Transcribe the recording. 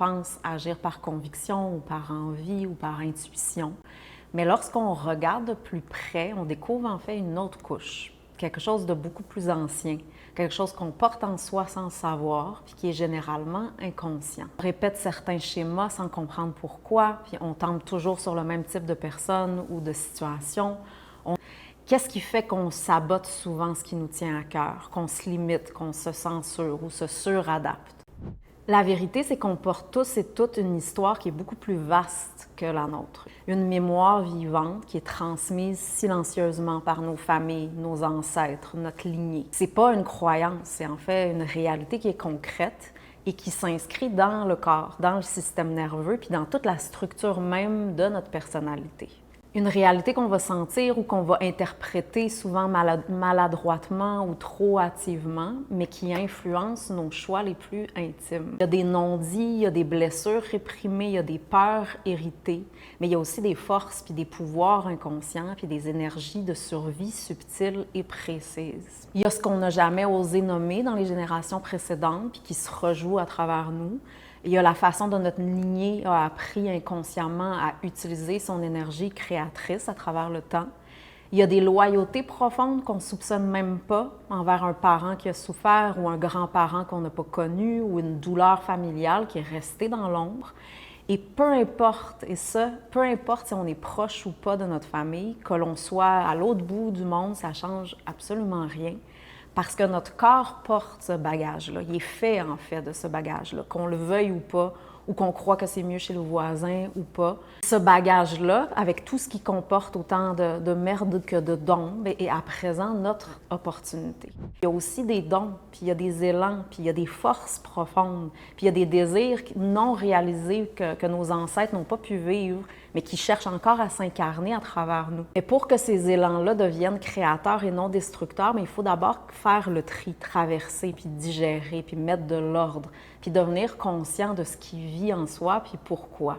pense agir par conviction ou par envie ou par intuition. Mais lorsqu'on regarde de plus près, on découvre en fait une autre couche, quelque chose de beaucoup plus ancien, quelque chose qu'on porte en soi sans le savoir, puis qui est généralement inconscient. On répète certains schémas sans comprendre pourquoi, puis on tombe toujours sur le même type de personne ou de situation. Qu'est-ce qui fait qu'on sabote souvent ce qui nous tient à cœur, qu'on se limite, qu'on se censure ou se suradapte? La vérité, c'est qu'on porte tous et toutes une histoire qui est beaucoup plus vaste que la nôtre. Une mémoire vivante qui est transmise silencieusement par nos familles, nos ancêtres, notre lignée. C'est pas une croyance, c'est en fait une réalité qui est concrète et qui s'inscrit dans le corps, dans le système nerveux, puis dans toute la structure même de notre personnalité. Une réalité qu'on va sentir ou qu'on va interpréter souvent maladroitement ou trop hâtivement, mais qui influence nos choix les plus intimes. Il y a des non-dits, il y a des blessures réprimées, il y a des peurs héritées, mais il y a aussi des forces puis des pouvoirs inconscients puis des énergies de survie subtiles et précises. Il y a ce qu'on n'a jamais osé nommer dans les générations précédentes puis qui se rejoue à travers nous. Il y a la façon dont notre lignée a appris inconsciemment à utiliser son énergie créatrice à travers le temps. Il y a des loyautés profondes qu'on ne soupçonne même pas envers un parent qui a souffert ou un grand-parent qu'on n'a pas connu ou une douleur familiale qui est restée dans l'ombre. Et peu importe, peu importe si on est proche ou pas de notre famille, que l'on soit à l'autre bout du monde, ça change absolument rien. Parce que notre corps porte ce bagage-là. Il est fait, en fait, de ce bagage-là, qu'on le veuille ou pas, ou qu'on croit que c'est mieux chez le voisin ou pas. Ce bagage-là, avec tout ce qui comporte autant de merde que de dons, est à présent notre opportunité. Il y a aussi des dons, puis il y a des élans, puis il y a des forces profondes, puis il y a des désirs non réalisés que nos ancêtres n'ont pas pu vivre, mais qui cherchent encore à s'incarner à travers nous. Et pour que ces élans-là deviennent créateurs et non destructeurs, il faut d'abord faire le tri, traverser, puis digérer, puis mettre de l'ordre, puis devenir conscient de ce qui vit en soi, puis pourquoi.